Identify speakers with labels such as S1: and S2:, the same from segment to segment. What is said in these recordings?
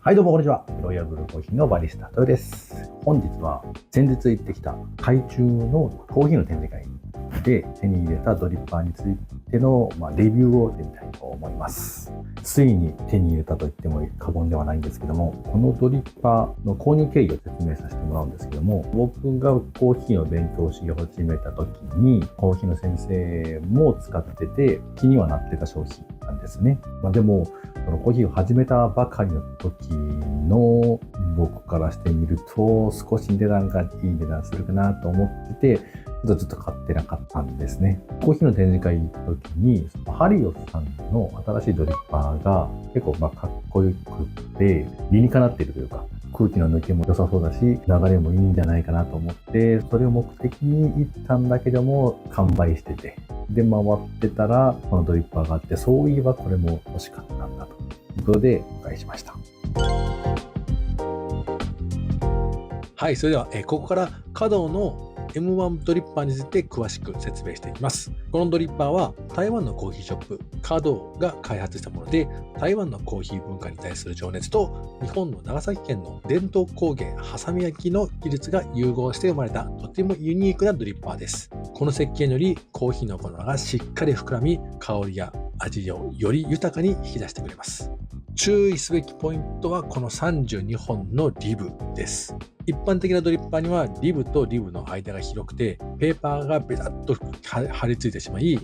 S1: はい、どうもこんにちは。ロイヤルブルーコーヒーのバリスタトヨです。本日は先日行ってきた海中のコーヒーの展示会で手に入れたドリッパーについての、レビューをしてみたいと思います。ついに手に入れたと言っても過言ではないんですけども、このドリッパーの購入経緯を説明させてもらうんですけども、僕がコーヒーの勉強をし始めた時に、コーヒーの先生も使ってて気にはなってた商品なんですね。でもそのコーヒーを始めたばかりの時の僕からしてみると少し値段がいい値段するかなと思っててずっと買ってなかったんですね。コーヒーの展示会に行った時にハリオさんの新しいドリッパーが結構かっこよくて理にかなっているというか空気の抜けも良さそうだし流れもいいんじゃないかなと思ってそれを目的に行ったんだけども完売しててで回ってたらこのドリッパーがあってそういえばこれも欲しかったんだということでお買いしました。
S2: はい、それでは、ここから華道の M1 ドリッパーについて詳しく説明していきます。このドリッパーは台湾のコーヒーショップ華道が開発したもので、台湾のコーヒー文化に対する情熱と日本の長崎県の伝統工芸ハサミ焼きの技術が融合して生まれたとてもユニークなドリッパーです。この設計によりコーヒーの粉がしっかり膨らみ、香りや味をより豊かに引き出してくれます。注意すべきポイントはこの32本のリブです。一般的なドリッパーにはリブとリブの間が広くてペーパーがベタッと張り付いてしまい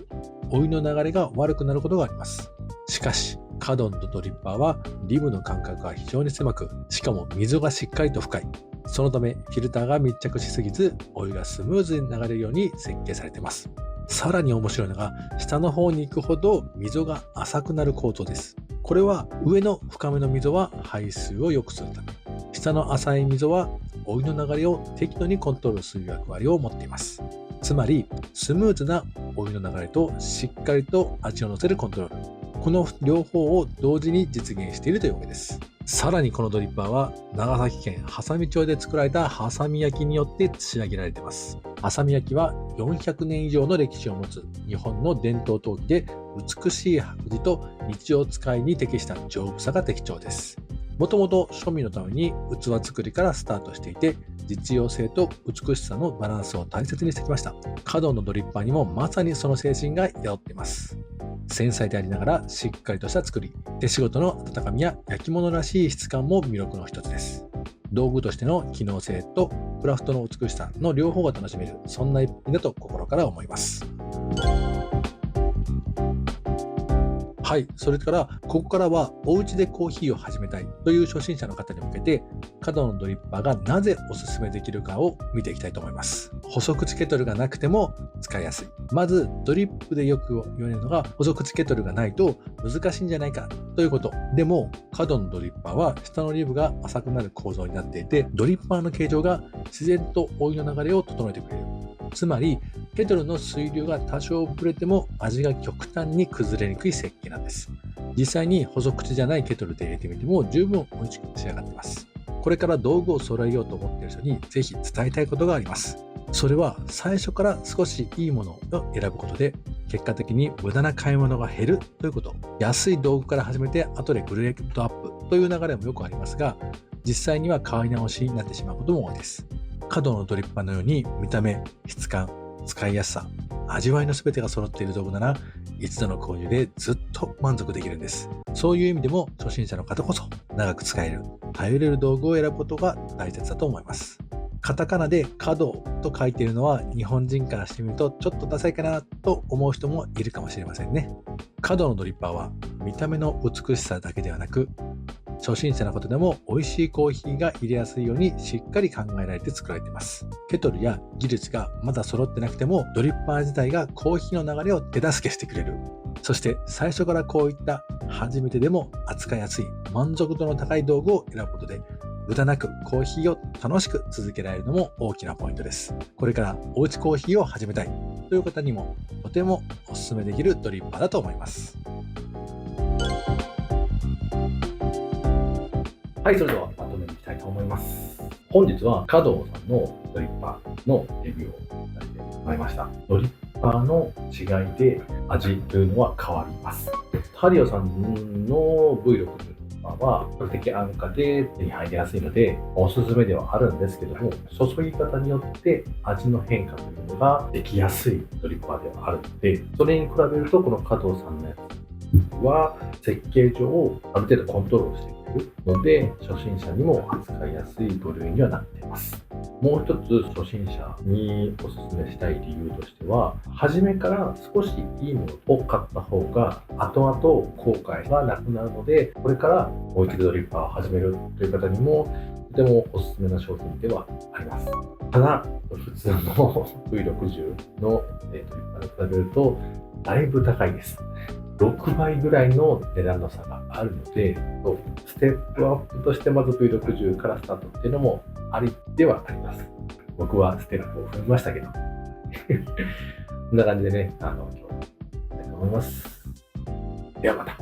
S2: お湯の流れが悪くなることがあります。しかし華道のドリッパーはリブの間隔が非常に狭くしかも溝がしっかりと深い。そのためフィルターが密着しすぎずお湯がスムーズに流れるように設計されています。さらに面白いのが下の方に行くほど溝が浅くなる構造です。これは上の深めの溝は排水を良くするため下の浅い溝はお湯の流れを適度にコントロールする役割を持っています。つまりスムーズなお湯の流れとしっかりと味を乗せるコントロール、この両方を同時に実現しているというわけです。さらにこのドリッパーは長崎県波佐見町で作られた波佐見焼によって仕上げられています。波佐見焼は400年以上の歴史を持つ日本の伝統陶器で美しい白磁と日常使いに適した丈夫さが特徴です。もともと庶民のために器作りからスタートしていて実用性と美しさのバランスを大切にしてきました。華道のドリッパーにもまさにその精神が宿っています。繊細でありながらしっかりとした作り、手仕事の温かみや焼き物らしい質感も魅力の一つです。道具としての機能性とクラフトの美しさの両方が楽しめる、そんな一品だと心から思います。はい、それからここからはお家でコーヒーを始めたいという初心者の方に向けて華道のドリッパーがなぜおすすめできるかを見ていきたいと思います。細口ケトルがなくても使いやすい。まずドリップでよく言われるのが細口ケトルがないと難しいんじゃないかということ。でも華道のドリッパーは下のリブが浅くなる構造になっていてドリッパーの形状が自然とお湯の流れを整えてくれる。つまりケトルの水流が多少ぶれても味が極端に崩れにくい設計なんです。実際に細口じゃないケトルで入れてみても十分美味しく仕上がっています。これから道具を揃えようと思っている人にぜひ伝えたいことがあります。それは最初から少しいいものを選ぶことで結果的に無駄な買い物が減るということ。安い道具から始めて後でグレードアップという流れもよくありますが実際には買い直しになってしまうことも多いです。華道のドリッパーのように見た目、質感、使いやすさ、味わいの全てが揃っている道具なら一度の購入でずっと満足できるんです。そういう意味でも初心者の方こそ長く使える、頼れる道具を選ぶことが大切だと思います。カタカナで華道と書いているのは日本人からしてみるとちょっとダサいかなと思う人もいるかもしれませんね。華道のドリッパーは見た目の美しさだけではなく初心者の方でも美味しいコーヒーが入れやすいようにしっかり考えられて作られています。ケトルや技術がまだ揃ってなくてもドリッパー自体がコーヒーの流れを手助けしてくれる。そして最初からこういった初めてでも扱いやすい満足度の高い道具を選ぶことで無駄なくコーヒーを楽しく続けられるのも大きなポイントです。これからおうちコーヒーを始めたいという方にもとてもおすすめできるドリッパーだと思います。
S1: はい、それではまとめていきたいと思います。本日は華道さんのドリッパーのレビューをさせてもらいました。ドリッパーの違いで味というのは変わります。ハリオさんの V6 というのパーは比較的安価で手に入りやすいのでおすすめではあるんですけども、注ぎ方によって味の変化というのができやすいドリッパーではあるので、それに比べるとこの加藤さんのやつは設計上ある程度コントロールしてくれるので、初心者にも扱いやすい部類にはなっています。もう一つ初心者におすすめしたい理由としては、初めから少しいいものを買った方が後々後悔がなくなるので、これからもう一度ドリッパーを始めるという方にもとてもおすすめな商品ではあります。ただ普通の V60 のドリッパーに比べるとだいぶ高いです。6倍ぐらいの値段の差があるので、ステップアップとしてまず V60 からスタートっていうのもありではあります。僕はステップを踏みましたけど。こんな感じでね、今日はやりたいと思います。ではまた。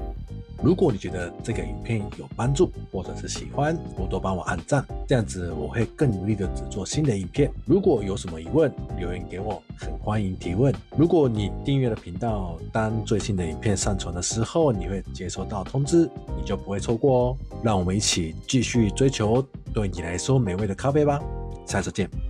S2: 如果你觉得这个影片有帮助，或者是喜欢，多多帮我按赞，这样子我会更努力的制作新的影片。如果有什么疑问，留言给我，很欢迎提问。如果你订阅了频道，当最新的影片上传的时候，你会接收到通知，你就不会错过哦。让我们一起继续追求对你来说美味的咖啡吧，下次见。